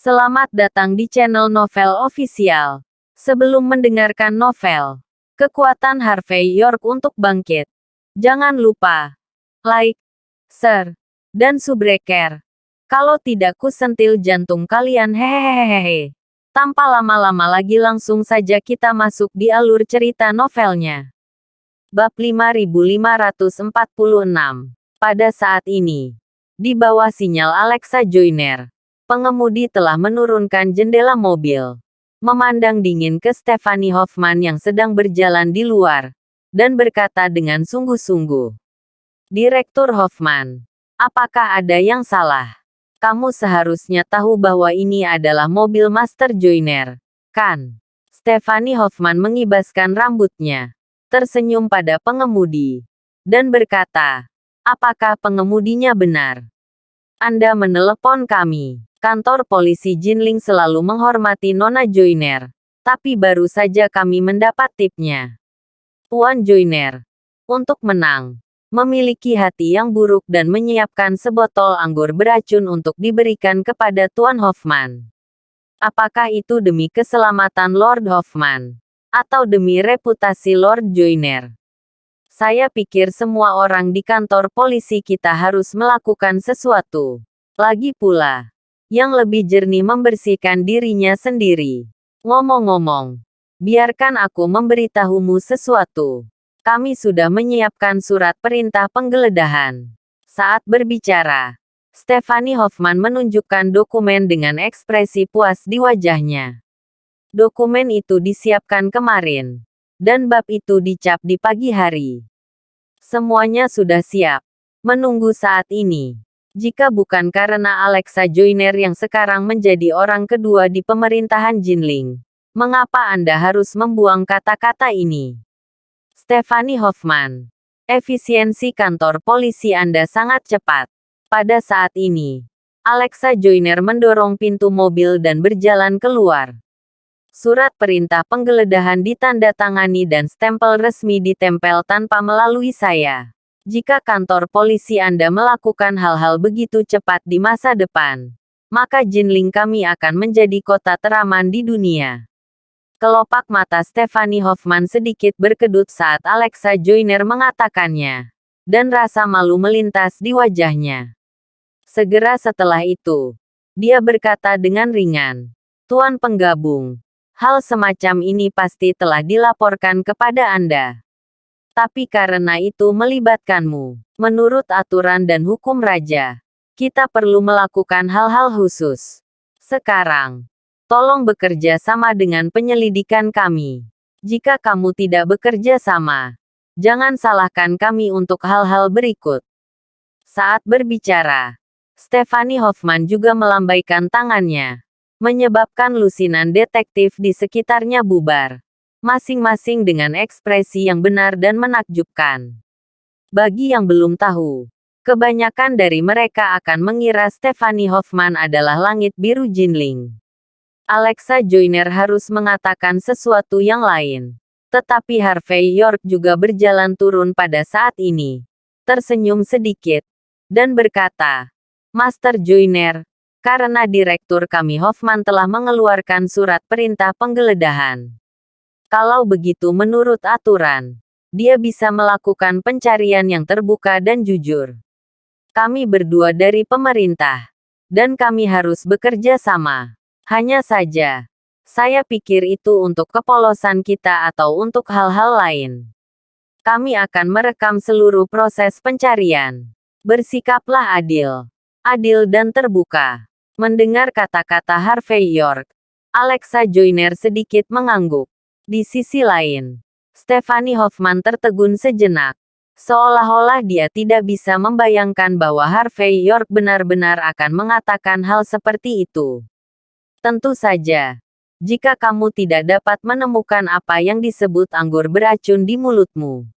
Selamat datang di channel Novel Official. Sebelum mendengarkan novel, kekuatan Harvey York untuk bangkit. Jangan lupa like, share, dan subscribe. Kalau tidak kusentil jantung kalian hehehehe. Tanpa lama-lama lagi langsung saja kita masuk di alur cerita novelnya. Bab 5546. Pada saat ini, di bawah sinyal Alexa Joyner, pengemudi telah menurunkan jendela mobil, memandang dingin ke Stephanie Hoffman yang sedang berjalan di luar, dan berkata dengan sungguh-sungguh, "Direktur Hoffman, apakah ada yang salah? Kamu seharusnya tahu bahwa ini adalah mobil Master Joyner, kan?" Stephanie Hoffman mengibaskan rambutnya, tersenyum pada pengemudi, dan berkata, "Apakah pengemudinya benar? Anda menelepon kami. Kantor polisi Jinling selalu menghormati Nona Joyner, tapi baru saja kami mendapat tipnya. Tuan Joyner, untuk menang, memiliki hati yang buruk dan menyiapkan sebotol anggur beracun untuk diberikan kepada Tuan Hoffman. Apakah itu demi keselamatan Lord Hoffman, atau demi reputasi Lord Joyner? Saya pikir semua orang di kantor polisi kita harus melakukan sesuatu. Lagi pula, yang lebih jernih membersihkan dirinya sendiri. Ngomong-ngomong, biarkan aku memberitahumu sesuatu. Kami sudah menyiapkan surat perintah penggeledahan." Saat berbicara, Stephanie Hoffman menunjukkan dokumen dengan ekspresi puas di wajahnya. Dokumen itu disiapkan kemarin, dan bab itu dicap di pagi hari. Semuanya sudah siap, menunggu saat ini. Jika bukan karena Alexa Joyner yang sekarang menjadi orang kedua di pemerintahan Jinling, mengapa Anda harus membuang kata-kata ini? Stephanie Hoffman, efisiensi kantor polisi Anda sangat cepat. Pada saat ini, Alexa Joyner mendorong pintu mobil dan berjalan keluar. Surat perintah penggeledahan ditandatangani dan stempel resmi ditempel tanpa melalui saya. Jika kantor polisi Anda melakukan hal-hal begitu cepat di masa depan, maka Jinling kami akan menjadi kota teraman di dunia. Kelopak mata Stephanie Hoffman sedikit berkedut saat Alexa Joyner mengatakannya, dan rasa malu melintas di wajahnya. Segera setelah itu, dia berkata dengan ringan, "Tuan penggabung, hal semacam ini pasti telah dilaporkan kepada Anda. Tapi karena itu melibatkanmu, menurut aturan dan hukum raja, kita perlu melakukan hal-hal khusus. Sekarang, tolong bekerja sama dengan penyelidikan kami. Jika kamu tidak bekerja sama, jangan salahkan kami untuk hal-hal berikut." Saat berbicara, Stephanie Hoffman juga melambaikan tangannya, menyebabkan lusinan detektif di sekitarnya bubar, masing-masing dengan ekspresi yang benar dan menakjubkan. Bagi yang belum tahu, kebanyakan dari mereka akan mengira Stephanie Hoffman adalah langit biru Jinling. Alexa Joyner harus mengatakan sesuatu yang lain. Tetapi Harvey York juga berjalan turun pada saat ini, tersenyum sedikit, dan berkata, "Master Joyner, karena direktur kami Hoffman telah mengeluarkan surat perintah penggeledahan. Kalau begitu menurut aturan, dia bisa melakukan pencarian yang terbuka dan jujur. Kami berdua dari pemerintah, dan kami harus bekerja sama. Hanya saja, saya pikir itu untuk kepolosan kita atau untuk hal-hal lain. Kami akan merekam seluruh proses pencarian. Bersikaplah adil dan terbuka." Mendengar kata-kata Harvey York, Alexa Joyner sedikit mengangguk. Di sisi lain, Stephanie Hoffman tertegun sejenak, seolah-olah dia tidak bisa membayangkan bahwa Harvey York benar-benar akan mengatakan hal seperti itu. "Tentu saja, jika kamu tidak dapat menemukan apa yang disebut anggur beracun di mulutmu."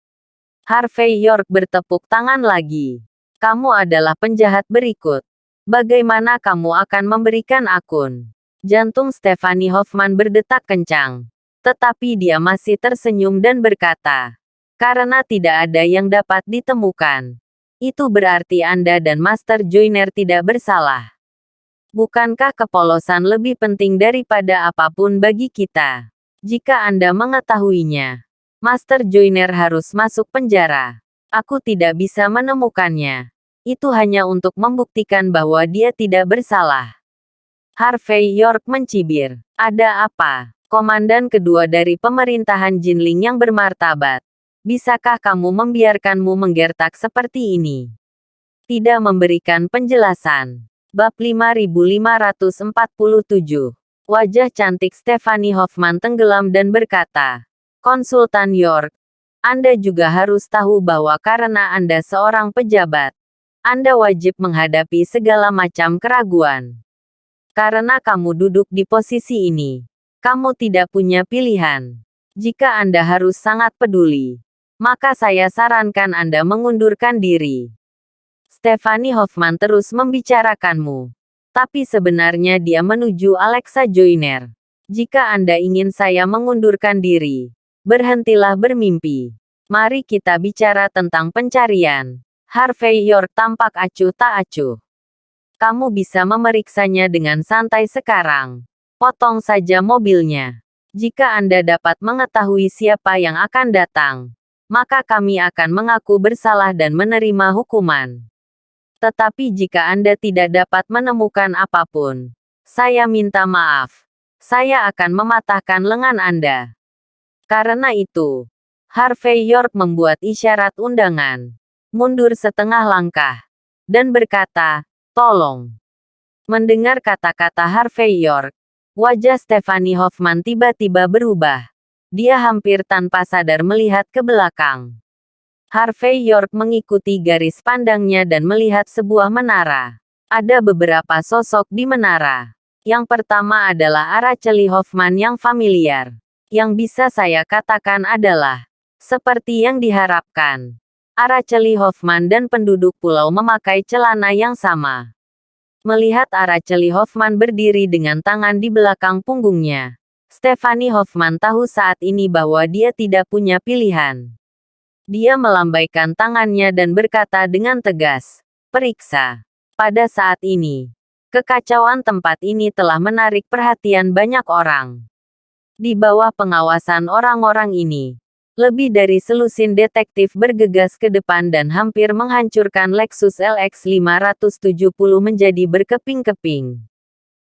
Harvey York bertepuk tangan lagi. "Kamu adalah penjahat berikut. Bagaimana kamu akan memberikan akun?" Jantung Stephanie Hoffman berdetak kencang. Tetapi dia masih tersenyum dan berkata, "Karena tidak ada yang dapat ditemukan, itu berarti Anda dan Master Joyner tidak bersalah." Bukankah kepolosan lebih penting daripada apapun bagi kita? Jika Anda mengetahuinya, Master Joyner harus masuk penjara. Aku tidak bisa menemukannya. Itu hanya untuk membuktikan bahwa dia tidak bersalah. Harvey York mencibir. Ada apa? Komandan kedua dari pemerintahan Jinling yang bermartabat. Bisakah kamu membiarkanmu menggertak seperti ini? Tidak memberikan penjelasan. Bab 5547. Wajah cantik Stephanie Hoffman tenggelam dan berkata, Konsultan York, Anda juga harus tahu bahwa karena Anda seorang pejabat, Anda wajib menghadapi segala macam keraguan. Karena kamu duduk di posisi ini, kamu tidak punya pilihan. Jika Anda harus sangat peduli, maka saya sarankan Anda mengundurkan diri. Stephanie Hoffman terus membicarakanmu. Tapi sebenarnya dia menuju Alexa Joyner. Jika Anda ingin saya mengundurkan diri, berhentilah bermimpi. Mari kita bicara tentang pencarian. Harvey York tampak acuh tak acuh. Kamu bisa memeriksanya dengan santai sekarang. Potong saja mobilnya. Jika Anda dapat mengetahui siapa yang akan datang, maka kami akan mengaku bersalah dan menerima hukuman. Tetapi jika Anda tidak dapat menemukan apapun, saya minta maaf. Saya akan mematahkan lengan Anda. Karena itu, Harvey York membuat isyarat undangan, mundur setengah langkah, dan berkata, tolong. Mendengar kata-kata Harvey York, wajah Stephanie Hoffman tiba-tiba berubah. Dia hampir tanpa sadar melihat ke belakang. Harvey York mengikuti garis pandangnya dan melihat sebuah menara. Ada beberapa sosok di menara. Yang pertama adalah Araceli Hoffman yang familiar. Yang bisa saya katakan adalah, seperti yang diharapkan, Araceli Hoffman dan penduduk pulau memakai celana yang sama. Melihat Araceli Hoffman berdiri dengan tangan di belakang punggungnya, Stephanie Hoffman tahu saat ini bahwa dia tidak punya pilihan. Dia melambaikan tangannya dan berkata dengan tegas, periksa. Pada saat ini, kekacauan tempat ini telah menarik perhatian banyak orang. Di bawah pengawasan orang-orang ini, lebih dari selusin detektif bergegas ke depan dan hampir menghancurkan Lexus LX 570 menjadi berkeping-keping.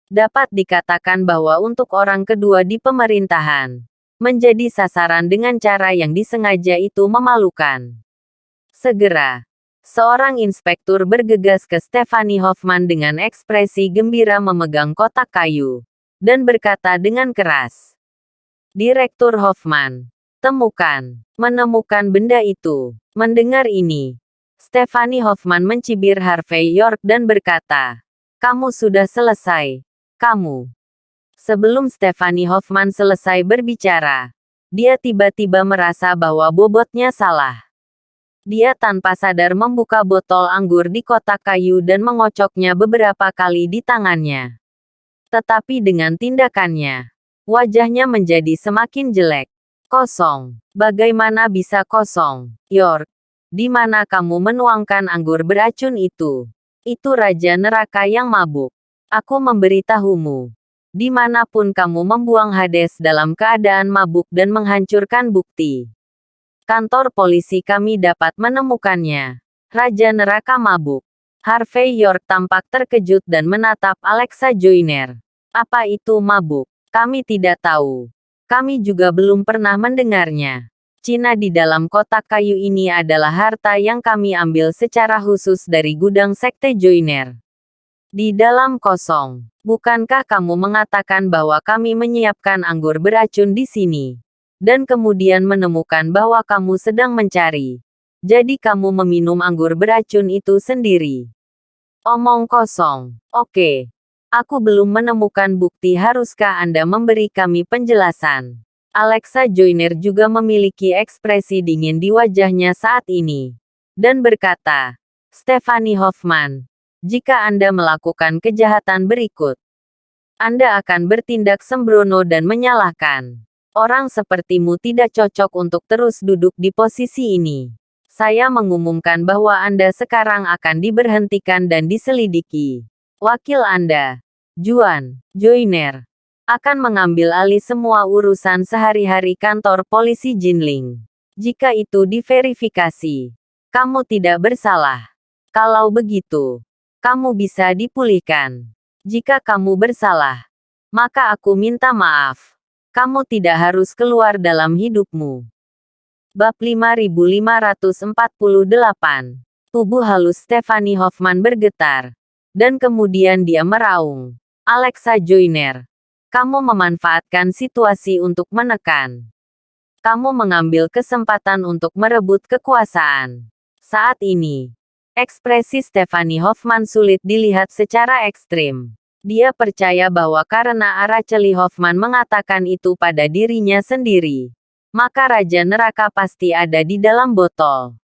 Dapat dikatakan bahwa untuk orang kedua di pemerintahan, menjadi sasaran dengan cara yang disengaja itu memalukan. Segera, seorang inspektur bergegas ke Stephanie Hoffman dengan ekspresi gembira memegang kotak kayu, dan berkata dengan keras, Direktur Hoffman, menemukan benda itu. Mendengar ini, Stephanie Hoffman mencibir Harvey York dan berkata, kamu sudah selesai. Kamu. Sebelum Stephanie Hoffman selesai berbicara, dia tiba-tiba merasa bahwa bobotnya salah. Dia tanpa sadar membuka botol anggur di kotak kayu dan mengocoknya beberapa kali di tangannya. Tetapi dengan tindakannya, wajahnya menjadi semakin jelek. Kosong. Bagaimana bisa kosong? York, di mana kamu menuangkan anggur beracun itu? Itu Raja Neraka yang mabuk. Aku memberitahumu. Dimanapun kamu membuang Hades dalam keadaan mabuk dan menghancurkan bukti, kantor polisi kami dapat menemukannya. Raja Neraka mabuk. Harvey York tampak terkejut dan menatap Alexa Joyner. Apa itu mabuk? Kami tidak tahu. Kami juga belum pernah mendengarnya. Cina di dalam kotak kayu ini adalah harta yang kami ambil secara khusus dari gudang Sekte Joyner. Di dalam kosong. Bukankah kamu mengatakan bahwa kami menyiapkan anggur beracun di sini? Dan kemudian menemukan bahwa kamu sedang mencari. Jadi kamu meminum anggur beracun itu sendiri. Omong kosong. Oke. Aku belum menemukan bukti. Haruskah Anda memberi kami penjelasan? Alexa Joyner juga memiliki ekspresi dingin di wajahnya saat ini. Dan berkata, Stephanie Hoffman, jika Anda melakukan kejahatan berikut, Anda akan bertindak sembrono dan menyalahkan. Orang sepertimu tidak cocok untuk terus duduk di posisi ini. Saya mengumumkan bahwa Anda sekarang akan diberhentikan dan diselidiki. Wakil Anda, Juan Joyner akan mengambil alih semua urusan sehari-hari kantor polisi Jinling. Jika itu diverifikasi, kamu tidak bersalah. Kalau begitu, kamu bisa dipulihkan. Jika kamu bersalah, maka aku minta maaf. Kamu tidak harus keluar dalam hidupmu. Bab 5548. Tubuh halus Stephanie Hoffman bergetar. Dan kemudian dia meraung. Alexa Joyner, kamu memanfaatkan situasi untuk menekan. Kamu mengambil kesempatan untuk merebut kekuasaan. Saat ini, ekspresi Stephanie Hoffman sulit dilihat secara ekstrim. Dia percaya bahwa karena Araceli Hoffman mengatakan itu pada dirinya sendiri, maka Raja Neraka pasti ada di dalam botol.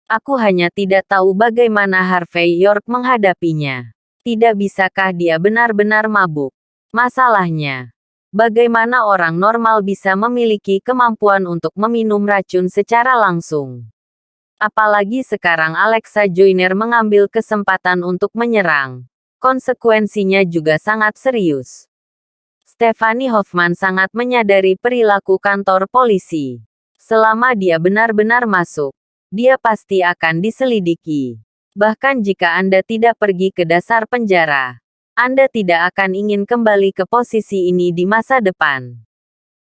Aku hanya tidak tahu bagaimana Harvey York menghadapinya. Tidak bisakah dia benar-benar mabuk? Masalahnya, bagaimana orang normal bisa memiliki kemampuan untuk meminum racun secara langsung? Apalagi sekarang Alexa Joyner mengambil kesempatan untuk menyerang. Konsekuensinya juga sangat serius. Stephanie Hoffman sangat menyadari perilaku kantor polisi. Selama dia benar-benar masuk, dia pasti akan diselidiki. Bahkan jika Anda tidak pergi ke dasar penjara, Anda tidak akan ingin kembali ke posisi ini di masa depan.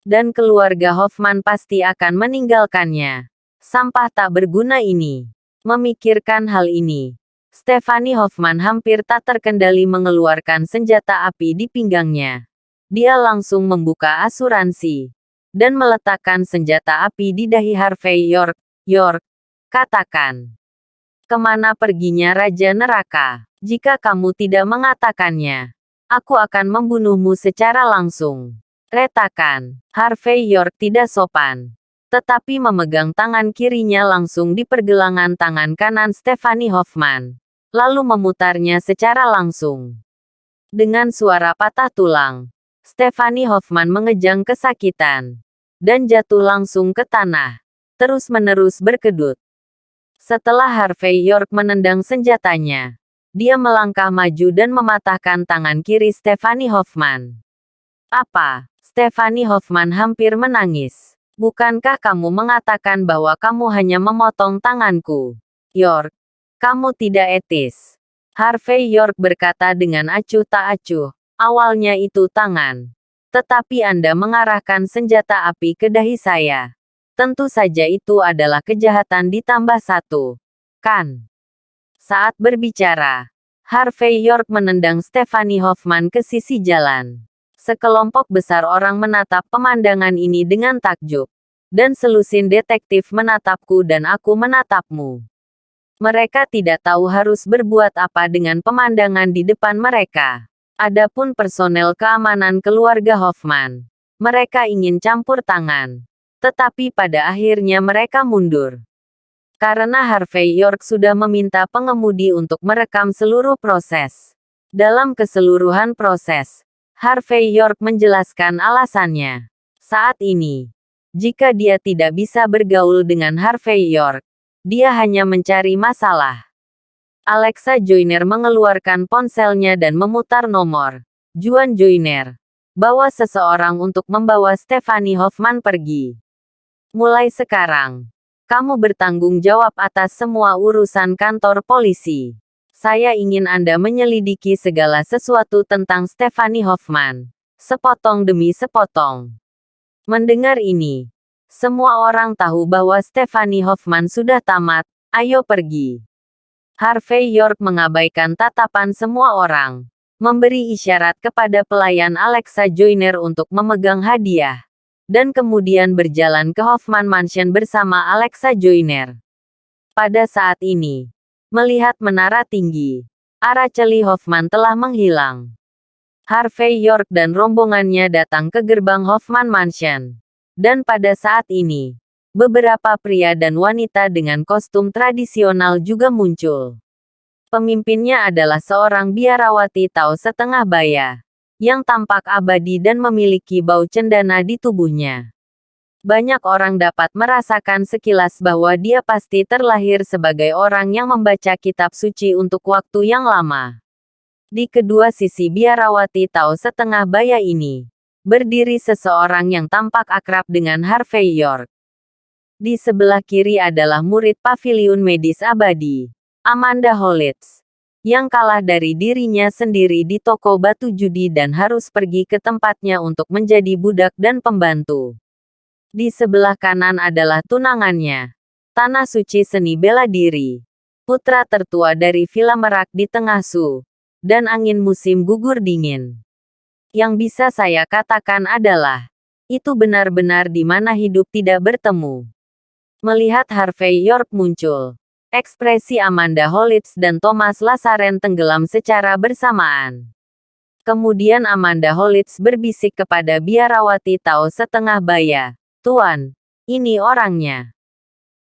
Dan keluarga Hoffman pasti akan meninggalkannya. Sampah tak berguna ini. Memikirkan hal ini, Stephanie Hoffman hampir tak terkendali mengeluarkan senjata api di pinggangnya. Dia langsung membuka asuransi dan meletakkan senjata api di dahi Harvey York. York, katakan. Kemana perginya Raja Neraka? Jika kamu tidak mengatakannya, aku akan membunuhmu secara langsung. Retakan. Harvey York tidak sopan, tetapi memegang tangan kirinya langsung di pergelangan tangan kanan Stephanie Hoffman, lalu memutarnya secara langsung. Dengan suara patah tulang, Stephanie Hoffman mengejang kesakitan dan jatuh langsung ke tanah, terus-menerus berkedut. Setelah Harvey York menendang senjatanya, dia melangkah maju dan mematahkan tangan kiri Stephanie Hoffman. Apa? Stephanie Hoffman hampir menangis. Bukankah kamu mengatakan bahwa kamu hanya memotong tanganku? York, kamu tidak etis. Harvey York berkata dengan acuh tak acuh. Awalnya itu tangan. Tetapi Anda mengarahkan senjata api ke dahi saya. Tentu saja itu adalah kejahatan ditambah satu. Kan? Saat berbicara, Harvey York menendang Stephanie Hoffman ke sisi jalan. Sekelompok besar orang menatap pemandangan ini dengan takjub. Dan selusin detektif menatapku dan aku menatapmu. Mereka tidak tahu harus berbuat apa dengan pemandangan di depan mereka. Adapun personel keamanan keluarga Hoffman, mereka ingin campur tangan. Tetapi pada akhirnya mereka mundur. Karena Harvey York sudah meminta pengemudi untuk merekam seluruh proses. Dalam keseluruhan proses, Harvey York menjelaskan alasannya. Saat ini, jika dia tidak bisa bergaul dengan Harvey York, dia hanya mencari masalah. Alexa Joyner mengeluarkan ponselnya dan memutar nomor. Juan Joyner, bawa seseorang untuk membawa Stephanie Hoffman pergi. Mulai sekarang, kamu bertanggung jawab atas semua urusan kantor polisi. Saya ingin Anda menyelidiki segala sesuatu tentang Stephanie Hoffman, sepotong demi sepotong. Mendengar ini, semua orang tahu bahwa Stephanie Hoffman sudah tamat. Ayo pergi. Harvey York mengabaikan tatapan semua orang, memberi isyarat kepada pelayan Alexa Joyner untuk memegang hadiah, dan kemudian berjalan ke Hoffman Mansion bersama Alexa Joyner. Pada saat ini, melihat menara tinggi, Araceli Hoffman telah menghilang. Harvey York dan rombongannya datang ke gerbang Hoffman Mansion. Dan pada saat ini, beberapa pria dan wanita dengan kostum tradisional juga muncul. Pemimpinnya adalah seorang biarawati Tao setengah baya, yang tampak abadi dan memiliki bau cendana di tubuhnya. Banyak orang dapat merasakan sekilas bahwa dia pasti terlahir sebagai orang yang membaca kitab suci untuk waktu yang lama. Di kedua sisi biarawati tahu setengah baya ini, berdiri seseorang yang tampak akrab dengan Harvey York. Di sebelah kiri adalah murid paviliun medis abadi, Amanda Holitz, yang kalah dari dirinya sendiri di toko batu judi dan harus pergi ke tempatnya untuk menjadi budak dan pembantu. Di sebelah kanan adalah tunangannya, Tanah Suci Seni Bela Diri, putra tertua dari Villa Merak di Tengah Su, dan angin musim gugur dingin. Yang bisa saya katakan adalah, itu benar-benar di mana hidup tidak bertemu. Melihat Harvey York muncul, ekspresi Amanda Holitz dan Thomas Lasaren tenggelam secara bersamaan. Kemudian Amanda Holitz berbisik kepada biarawati tahu setengah baya, "Tuan, ini orangnya."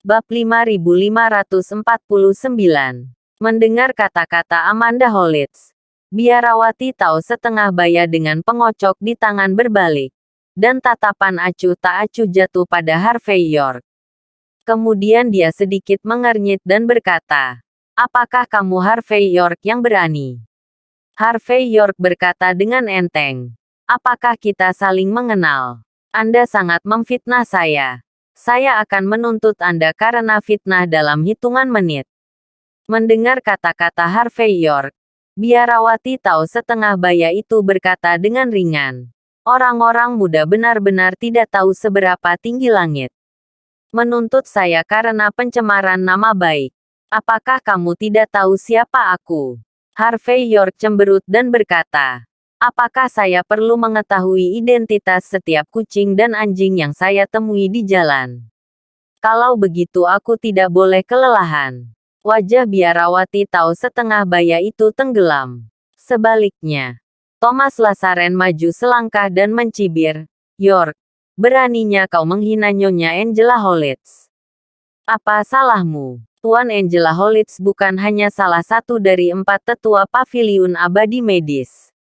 Bab 5549. Mendengar kata-kata Amanda Holitz, biarawati tahu setengah baya dengan pengocok di tangan berbalik, dan tatapan acuh tak acuh jatuh pada Harvey York. Kemudian dia sedikit mengernyit dan berkata, "Apakah kamu Harvey York yang berani?" Harvey York berkata dengan enteng, "Apakah kita saling mengenal? Anda sangat memfitnah saya. Saya akan menuntut Anda karena fitnah dalam hitungan menit." Mendengar kata-kata Harvey York, biarawati tahu setengah baya itu berkata dengan ringan, "Orang-orang muda benar-benar tidak tahu seberapa tinggi langit. Menuntut saya karena pencemaran nama baik. Apakah kamu tidak tahu siapa aku?" Harvey York cemberut dan berkata, "Apakah saya perlu mengetahui identitas setiap kucing dan anjing yang saya temui di jalan? Kalau begitu aku tidak boleh kelelahan." Wajah biarawati tahu setengah baya itu tenggelam. Sebaliknya, Thomas Lasaren maju selangkah dan mencibir, "York, beraninya kau menghina Nyonya Angela Holitz. Apa salahmu? Tuan Angela Holitz bukan hanya salah satu dari 4 tetua paviliun abadi medis.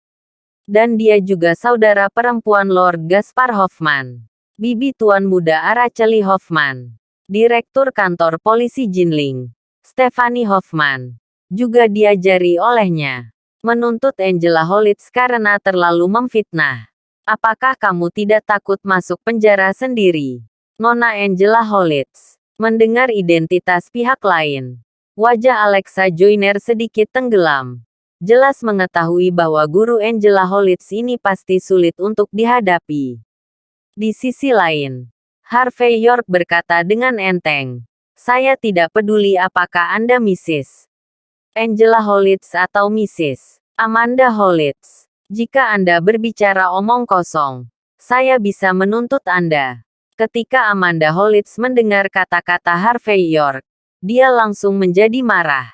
Dan dia juga saudara perempuan Lord Gaspar Hoffman, bibi Tuan Muda Araceli Hoffman, Direktur Kantor Polisi Jinling, Stephanie Hoffman, juga diajari olehnya, menuntut Angela Holitz karena terlalu memfitnah. Apakah kamu tidak takut masuk penjara sendiri, Nona Angela Holitz?" Mendengar identitas pihak lain, wajah Alexa Joyner sedikit tenggelam. Jelas mengetahui bahwa guru Angela Holitz ini pasti sulit untuk dihadapi. Di sisi lain, Harvey York berkata dengan enteng, "Saya tidak peduli apakah Anda Mrs. Angela Holitz atau Mrs. Amanda Holitz. Jika Anda berbicara omong kosong, saya bisa menuntut Anda." Ketika Amanda Holitz mendengar kata-kata Harvey York, dia langsung menjadi marah.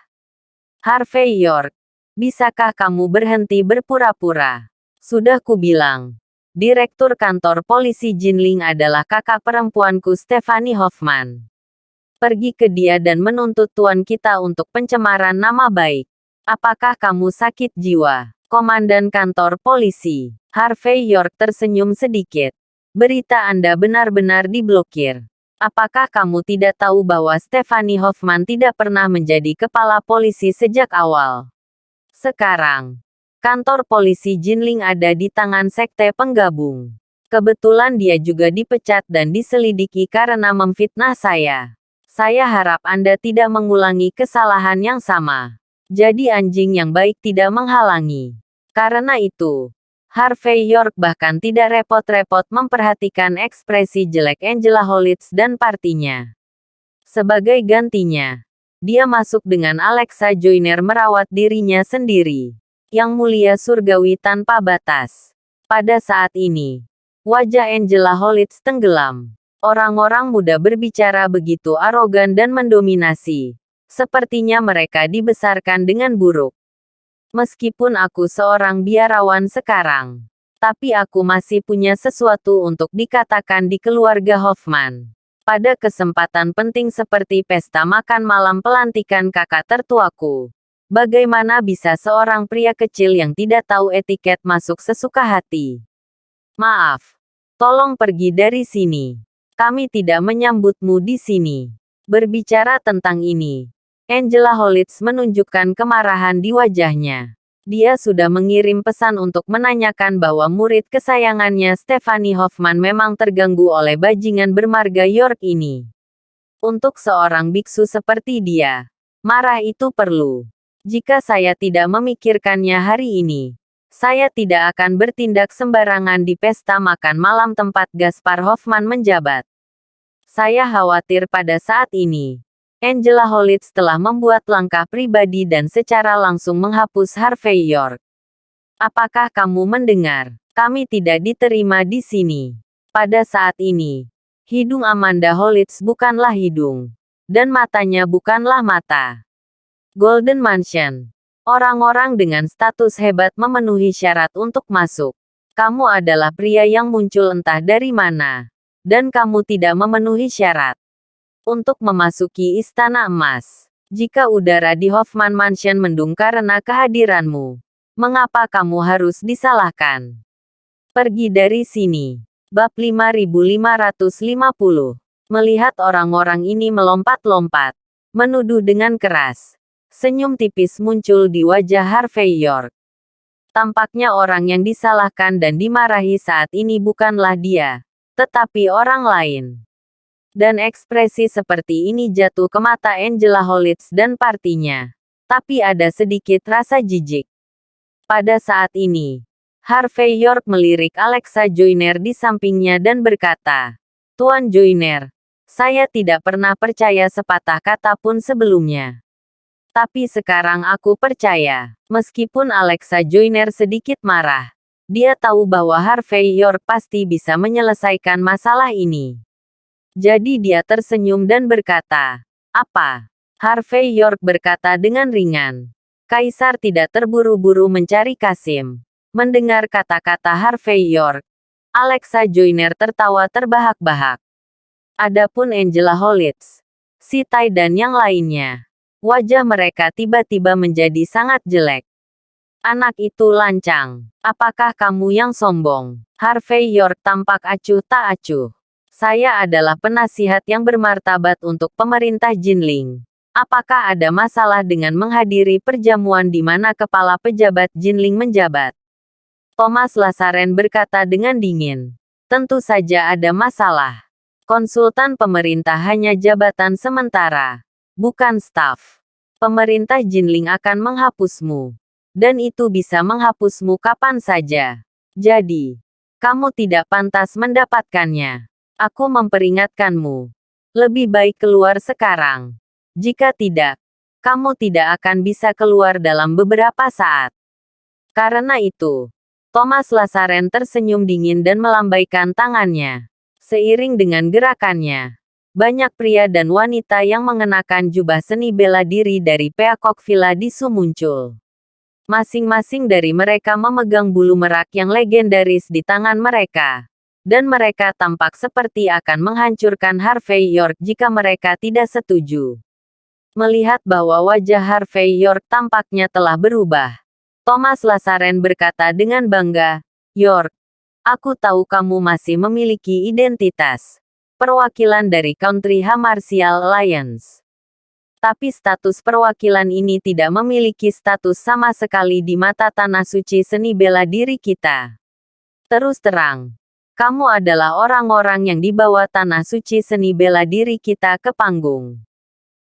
"Harvey York, bisakah kamu berhenti berpura-pura? Sudah kubilang, Direktur Kantor Polisi Jinling adalah kakak perempuanku Stephanie Hoffman. Pergi ke dia dan menuntut tuan kita untuk pencemaran nama baik. Apakah kamu sakit jiwa, Komandan Kantor Polisi?" Harvey York tersenyum sedikit. "Berita Anda benar-benar diblokir. Apakah kamu tidak tahu bahwa Stephanie Hoffman tidak pernah menjadi kepala polisi sejak awal? Sekarang, kantor polisi Jinling ada di tangan sekte penggabung. Kebetulan dia juga dipecat dan diselidiki karena memfitnah saya. Saya harap Anda tidak mengulangi kesalahan yang sama. Jadi anjing yang baik tidak menghalangi. Karena itu, Harvey York bahkan tidak repot-repot memperhatikan ekspresi jelek Angela Holitz dan partinya. Sebagai gantinya, dia masuk dengan Alexa Joyner merawat dirinya sendiri. Yang mulia surgawi tanpa batas. Pada saat ini, wajah Angela Holitz tenggelam. Orang-orang muda berbicara begitu arogan dan mendominasi. Sepertinya mereka dibesarkan dengan buruk. Meskipun aku seorang biarawan sekarang, tapi aku masih punya sesuatu untuk dikatakan di keluarga Hoffman. Pada kesempatan penting seperti pesta makan malam pelantikan kakak tertuaku, bagaimana bisa seorang pria kecil yang tidak tahu etiket masuk sesuka hati? Maaf, tolong pergi dari sini. Kami tidak menyambutmu di sini. Berbicara tentang ini, Angela Holitz menunjukkan kemarahan di wajahnya. Dia sudah mengirim pesan untuk menanyakan bahwa murid kesayangannya Stephanie Hoffman memang terganggu oleh bajingan bermarga York ini. Untuk seorang biksu seperti dia, marah itu perlu. Jika saya tidak memikirkannya hari ini, saya tidak akan bertindak sembarangan di pesta makan malam tempat Gaspar Hoffman menjabat. Saya khawatir pada saat ini, Angela Holitz telah membuat langkah pribadi dan secara langsung menghapus Harvey York. Apakah kamu mendengar? Kami tidak diterima di sini. Pada saat ini, hidung Amanda Holitz bukanlah hidung, dan matanya bukanlah mata. Golden Mansion. Orang-orang dengan status hebat memenuhi syarat untuk masuk. Kamu adalah pria yang muncul entah dari mana, dan kamu tidak memenuhi syarat untuk memasuki Istana Emas. Jika udara di Hoffman Mansion mendung karena kehadiranmu, mengapa kamu harus disalahkan? Pergi dari sini. Bab 5550. Melihat orang-orang ini melompat-lompat, menuduh dengan keras, senyum tipis muncul di wajah Harvey York. Tampaknya orang yang disalahkan dan dimarahi saat ini bukanlah dia, tetapi orang lain. Dan ekspresi seperti ini jatuh ke mata Angela Holitz dan partinya. Tapi ada sedikit rasa jijik. Pada saat ini, Harvey York melirik Alexa Joyner di sampingnya dan berkata, "Tuan Joyner, saya tidak pernah percaya sepatah kata pun sebelumnya. Tapi sekarang aku percaya." Meskipun Alexa Joyner sedikit marah, dia tahu bahwa Harvey York pasti bisa menyelesaikan masalah ini. Jadi dia tersenyum dan berkata, "Apa?" Harvey York berkata dengan ringan. Kaisar tidak terburu-buru mencari Kasim. Mendengar kata-kata Harvey York, Alexa Joyner tertawa terbahak-bahak. Adapun Angela Holitz, Si Tai dan yang lainnya, wajah mereka tiba-tiba menjadi sangat jelek. "Anak itu lancang. Apakah kamu yang sombong?" Harvey York tampak acuh tak acuh. "Saya adalah penasihat yang bermartabat untuk pemerintah Jinling. Apakah ada masalah dengan menghadiri perjamuan di mana kepala pejabat Jinling menjabat?" Thomas Lasaren berkata dengan dingin. "Tentu saja ada masalah. Konsultan pemerintah hanya jabatan sementara, bukan staf. Pemerintah Jinling akan menghapusmu. Dan itu bisa menghapusmu kapan saja. Jadi, kamu tidak pantas mendapatkannya. Aku memperingatkanmu. Lebih baik keluar sekarang. Jika tidak, kamu tidak akan bisa keluar dalam beberapa saat." Karena itu, Thomas Lasaren tersenyum dingin dan melambaikan tangannya. Seiring dengan gerakannya, banyak pria dan wanita yang mengenakan jubah seni bela diri dari Peacock Villa di Su muncul. Masing-masing dari mereka memegang bulu merak yang legendaris di tangan mereka. Dan mereka tampak seperti akan menghancurkan Harvey York jika mereka tidak setuju. Melihat bahwa wajah Harvey York tampaknya telah berubah, Thomas Lasaren berkata dengan bangga, "York, aku tahu kamu masih memiliki identitas perwakilan dari Country Ha Martial Alliance. Tapi status perwakilan ini tidak memiliki status sama sekali di mata tanah suci seni bela diri kita. Terus terang, kamu adalah orang-orang yang dibawa tanah suci seni bela diri kita ke panggung.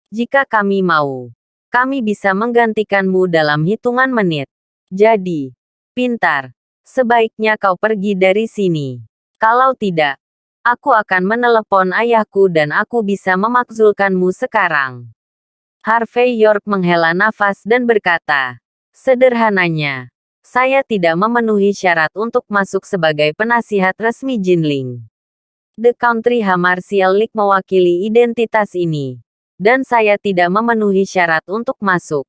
Jika kami mau, kami bisa menggantikanmu dalam hitungan menit. Jadi, pintar. Sebaiknya kau pergi dari sini. Kalau tidak, aku akan menelepon ayahku dan aku bisa memakzulkanmu sekarang." Harvey York menghela nafas dan berkata, "Sederhananya, saya tidak memenuhi syarat untuk masuk sebagai penasihat resmi Jinling. The Country Ha Martial League mewakili identitas ini. Dan saya tidak memenuhi syarat untuk masuk.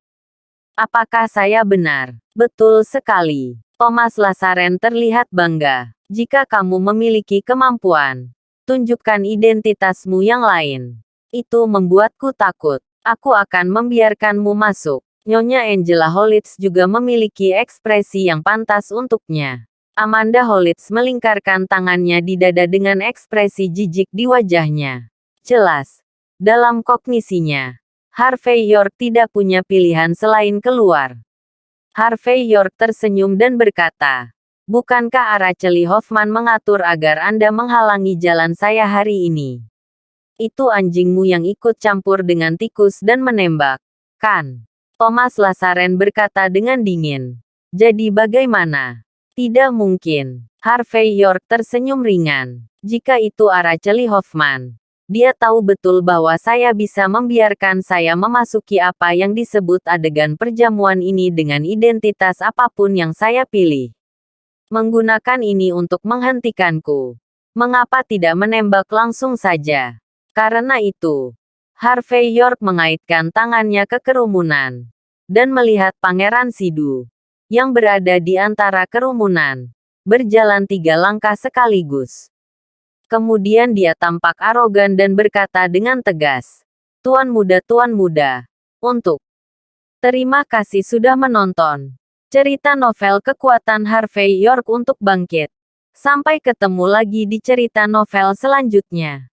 Apakah saya benar?" "Betul sekali." Thomas Lasaren terlihat bangga. "Jika kamu memiliki kemampuan, tunjukkan identitasmu yang lain. Itu membuatku takut. Aku akan membiarkanmu masuk." Nyonya Angela Holitz juga memiliki ekspresi yang pantas untuknya. Amanda Holitz melingkarkan tangannya di dada dengan ekspresi jijik di wajahnya. Jelas, dalam kognisinya, Harvey York tidak punya pilihan selain keluar. Harvey York tersenyum dan berkata, "Bukankah Araceli Hoffman mengatur agar Anda menghalangi jalan saya hari ini? Itu anjingmu yang ikut campur dengan tikus dan menembak, kan?" Thomas Lazaren berkata dengan dingin. "Jadi bagaimana?" "Tidak mungkin." Harvey York tersenyum ringan. "Jika itu Araceli Hoffman, dia tahu betul bahwa saya bisa membiarkan saya memasuki apa yang disebut adegan perjamuan ini dengan identitas apapun yang saya pilih. Menggunakan ini untuk menghentikanku. Mengapa tidak menembak langsung saja? Karena itu." Harvey York mengaitkan tangannya ke kerumunan dan melihat Pangeran Sidu yang berada di antara kerumunan, berjalan 3 langkah sekaligus. Kemudian dia tampak arogan dan berkata dengan tegas, Tuan muda, untuk terima kasih sudah menonton cerita novel Kekuatan Harvey York untuk Bangkit. Sampai ketemu lagi di cerita novel selanjutnya.